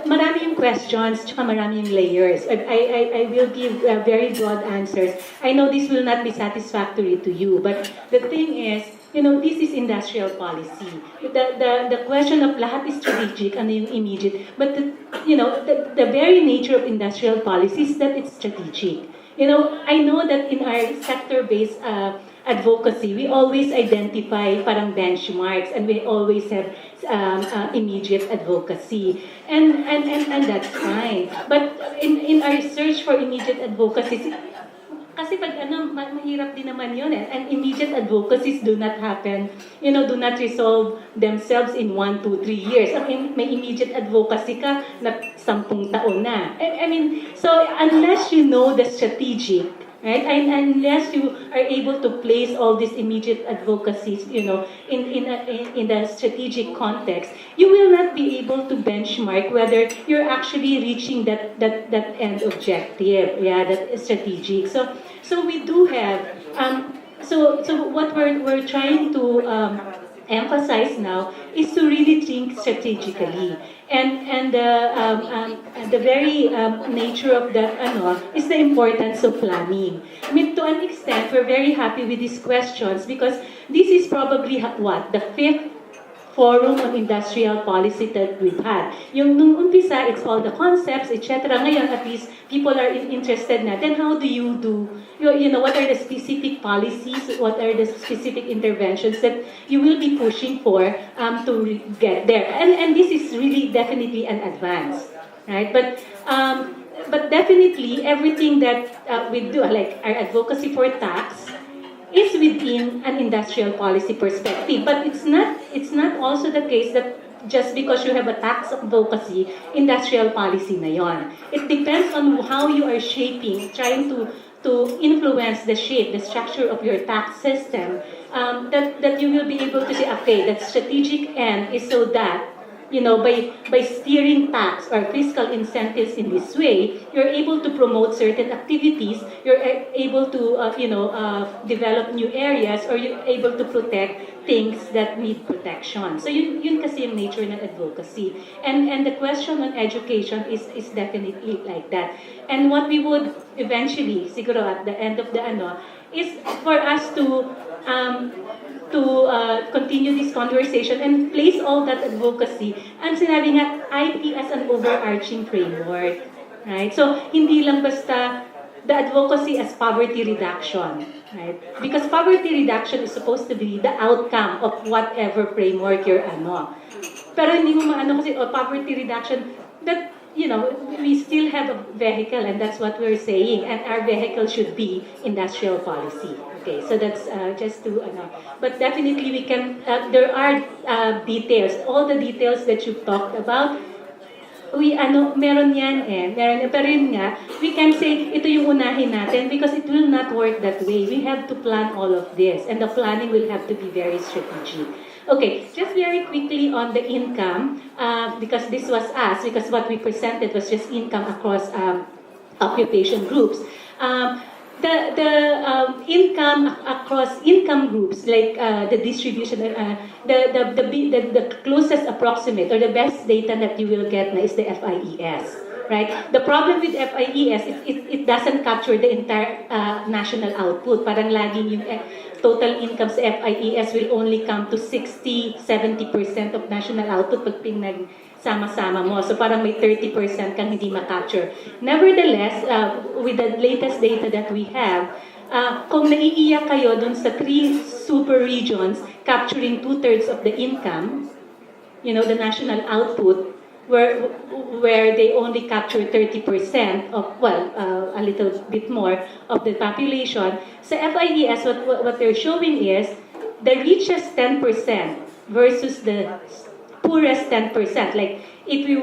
Marami yung questions, tsaka marami yung layers. I will give very broad answers. I know this will not be satisfactory to you, but the thing is, this is industrial policy. The question of lahat is strategic, ano yung immediate, but the very nature of industrial policy is that it's strategic. I know that in our sector-based advocacy, we always identify parang benchmarks, and we always have immediate advocacy, and that's fine. But in our search for immediate advocacy, kasi pag mahirap din naman yun eh. And immediate advocacies do not happen, do not resolve themselves in 1, 2, 3 years. May immediate advocacy ka na 10 taon na. I mean, so unless you know the strategic, right? And unless you are able to place all these immediate advocacies, in the strategic context, you will not be able to benchmark whether you're actually reaching that end objective. Yeah, that is strategic. So we do have. So what we're trying to emphasize now is to really think strategically. And the very nature of the is the importance of planning. I mean, to an extent, we're very happy with these questions because this is probably the 5th forum on industrial policy that we've had. Yung nung umpisa, it's all the concepts, etc. Ngayon, at least, people are interested na. Then how do you do, what are the specific policies, what are the specific interventions that you will be pushing for to get there? And this is really definitely an advance, right? But definitely, everything that we do, like our advocacy for tax, is within an industrial policy perspective. But it's not also the case that just because you have a tax advocacy, industrial policy na yon. It depends on how you are shaping, trying to influence the structure of your tax system, that you will be able to say, okay, that strategic end is so that by steering tax or fiscal incentives in this way, you're able to promote certain activities, you're able to, develop new areas, or you're able to protect things that need protection. So yun kasi yung nature ng advocacy. And the question on education is definitely like that. And what we would eventually, siguro at the end of the is for us to continue this conversation and place all that advocacy. And sinabi nga, IP as an overarching framework. Right? So, hindi lang basta the advocacy as poverty reduction. Right? Because poverty reduction is supposed to be the outcome of whatever framework you're Pero hindi mo maano kasi, poverty reduction, that, we still have a vehicle, and that's what we're saying. And our vehicle should be industrial policy. Okay, so that's just to but definitely we can. There are details. All the details that you've talked about, meron yan pero yun nga, we can say ito yung unahin natin because it will not work that way. We have to plan all of this, and the planning will have to be very strategic. Okay, just very quickly on the income, because this was us, because what we presented was just income across occupation groups. The income across income groups, like the distribution, the closest approximate or the best data that you will get is the FIES, right? The problem with FIES is it doesn't capture the entire national output. Parang laging yung total income sa FIES will only come to 60-70% of national output pag sama-sama mo. So parang may 30% kang hindi ma-capture. Nevertheless, with the latest data that we have, kung naiiyak kayo dun sa 3 super regions capturing 2/3 of the income, the national output, where they only capture 30% of, a little bit more of the population. Sa FIES, what they're showing is the richest 10% versus the poorest 10%. Like if you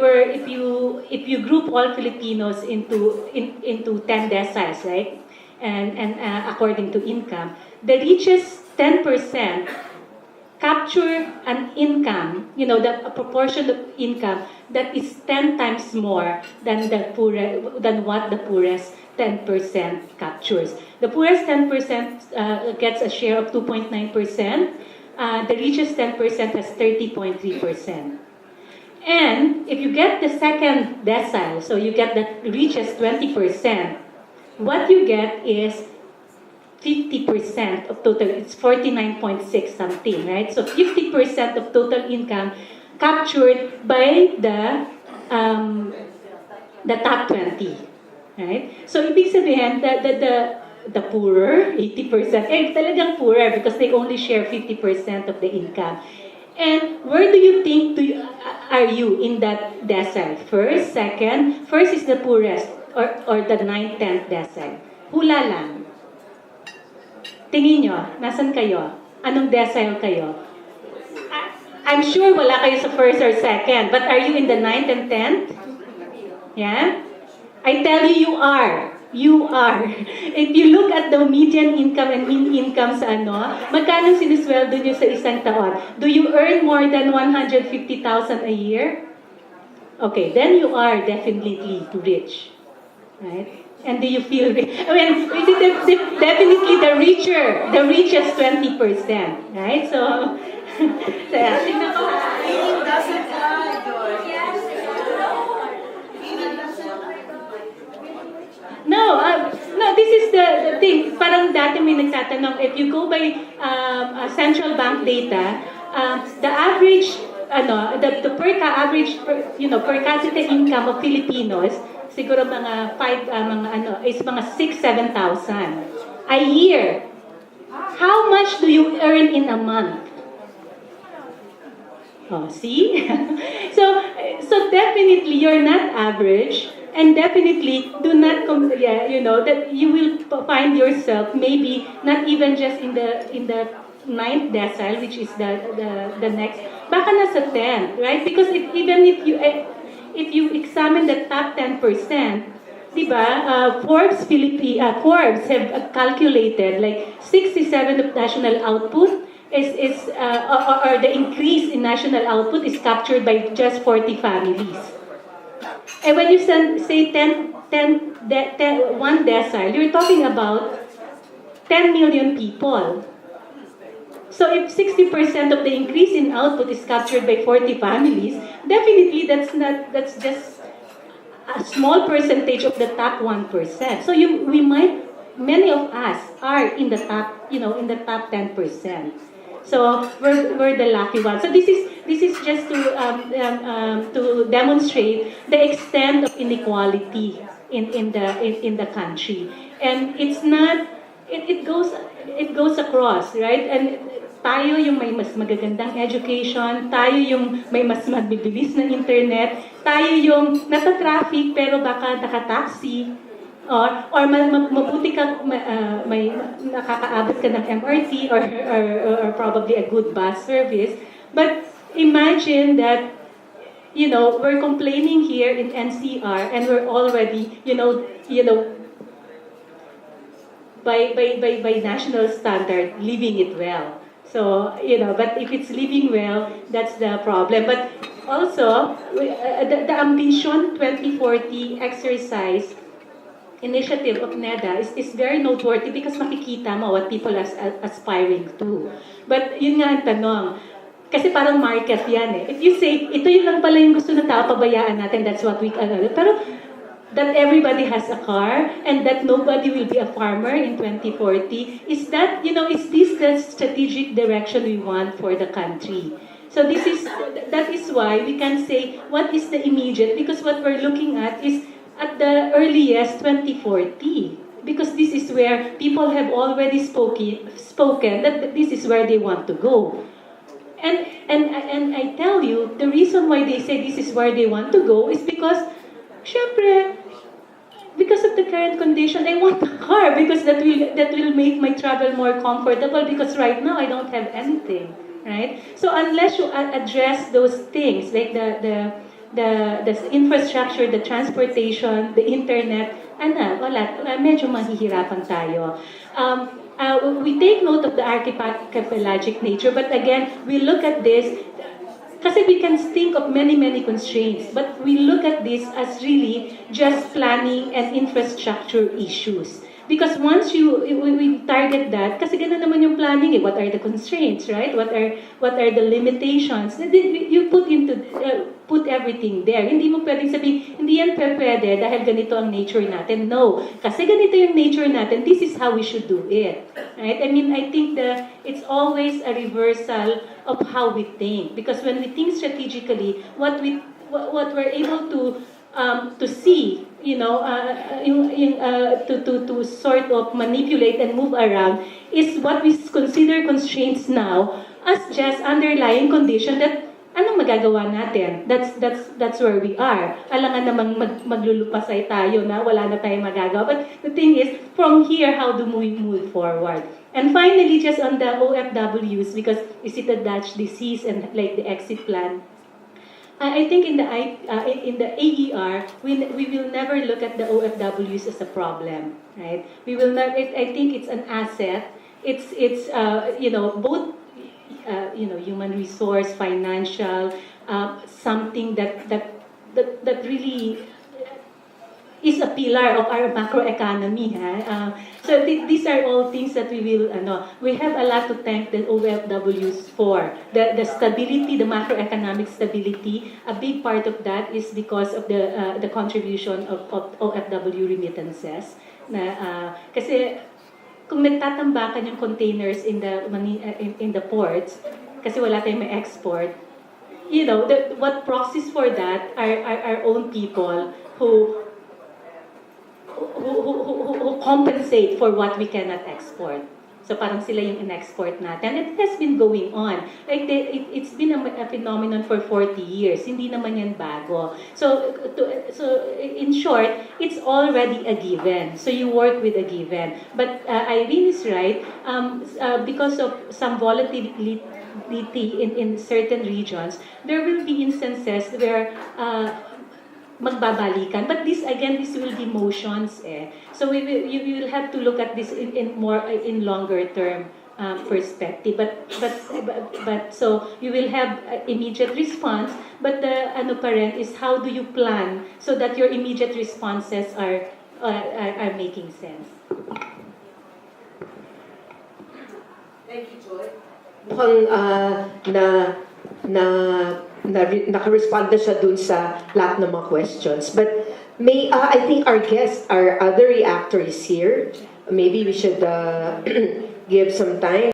group all Filipinos into 10 deciles, right? And according to income, the richest 10% capture an income, a proportion of income that is 10 times more than what the poorest 10% captures. The poorest 10% gets a share of 2.9%. The richest 10% has 30.3%. And if you get the second decile, so you get the richest 20%, what you get is 50% of total, it's 49.6 something, right? So 50% of total income captured by the top 20, right? So ibig sabihin, the poorer, 80%, talagang poorer because they only share 50% of the income. And where do you think are you in that decile? First, second, first is the poorest or the 9th, 10th decile. Hula lang. Tingin nyo, nasan kayo? Anong decile kayo? I'm sure wala kayo sa first or second, but are you in the 9th and 10th? Yeah? I tell you, you are. You are. If you look at the median income and mean income sa magkano sinusweldo nyo sa isang taon? Do you earn more than 150,000 a year? Okay, then you are definitely rich. Right? And do you feel rich? I mean, definitely the richest 20%. Right? So, No, this is the thing. Parang dati may nagtatanong, if you go by central bank data, the average, the per capita income of Filipinos, siguro mga 6,000-7,000 a year. How much do you earn in a month? Oh, see? So definitely you're not average. And definitely, do not that you will find yourself maybe not even just in the 9th decile, which is the next, baka nasa 10th, right? Because even if you examine the top 10%, diba, Forbes have calculated like 67% of national output or the increase in national output is captured by just 40 families. And when you say 1 decile, you're talking about 10 million people. So if 60% of the increase in output is captured by 40 families, definitely that's just a small percentage of the top 1%. So many of us are in the top, in the top 10%. So we're the lucky ones. So this is just to demonstrate the extent of inequality in the country, and it's not it goes across, right? And tayo yung may mas magagandang education, tayo yung may mas mabibilis na internet, tayo yung nata-traffic pero baka naka-taxi. Or mabuti ka, may nakakaabot ka ng MRT or probably a good bus service. But imagine that, we're complaining here in NCR and we're already, by national standard, living it well. So, but if it's living well, that's the problem. But also, the Ambition 2040 exercise initiative of NEDA is very noteworthy because makikita mo what people are aspiring to. But yun nga ang tanong. Kasi parang market yan eh. If you say, ito yun lang pala yung gusto ng tao, pabayaan natin, that's what we can. Pero that everybody has a car and that nobody will be a farmer in 2040, is that, is this the strategic direction we want for the country? So that is why we can say what is the immediate, because what we're looking at is at the earliest 2040. because this is where people have already spoken that this is where they want to go. And I tell you, the reason why they say this is where they want to go is because, syempre, because of the current condition, I want a car because that will make my travel more comfortable, because right now I don't have anything, right? So unless you address those things like the infrastructure, the transportation, the internet, medyo mahihirapan tayo. We take note of the archipelagic nature, but again, we look at this kasi we can think of many constraints, but we look at this as really just planning and infrastructure issues. Because once we target that, kasi ganun naman yung planning what are the constraints, right? What are the limitations? You put everything there. Hindi mo pwedeng sabihin, hindi yan pwede dahil ganito ang nature natin. No. Kasi ganito yung nature natin, this is how we should do it. Right? I mean, I think it's always a reversal of how we think. Because when we think strategically, what we're able to see, to sort of manipulate and move around is what we consider constraints now as just underlying condition that anong magagawa natin? That's where we are. Alangan namang maglulupasay tayo na wala na tayong magagawa. But the thing is, from here, how do we move forward? And finally, just on the OFWs, because is it a Dutch disease and like the exit plan, I think in the AER, we will never look at the OFWs as a problem, right? We will not. I think it's an asset. It's both human resource, financial, something that really is a pillar of our macroeconomy. So these are all things that we will, we have a lot to thank the OFWs for. The stability, the macroeconomic stability, a big part of that is because of the contribution of OFW remittances. Kasi kung nagtatambakan yung containers in the ports, kasi wala tayong may export, what proxies for that are our own people who compensate for what we cannot export. So parang sila yung in-export natin. It has been going on. Like it's been a phenomenon for 40 years. Hindi naman yan bago. So in short, it's already a given. So you work with a given. But Irene is right. Because of some volatility in certain regions, there will be instances where magbabalikan. But this will be motions. So you will have to look at this in longer term perspective. But so you will have immediate response. But the pa rin is how do you plan so that your immediate responses are making sense. Thank you, Joy. Mukhang naka-respond na siya dun sa lahat ng mga questions. But I think our guests, our other reactor is here. Maybe we should give some time.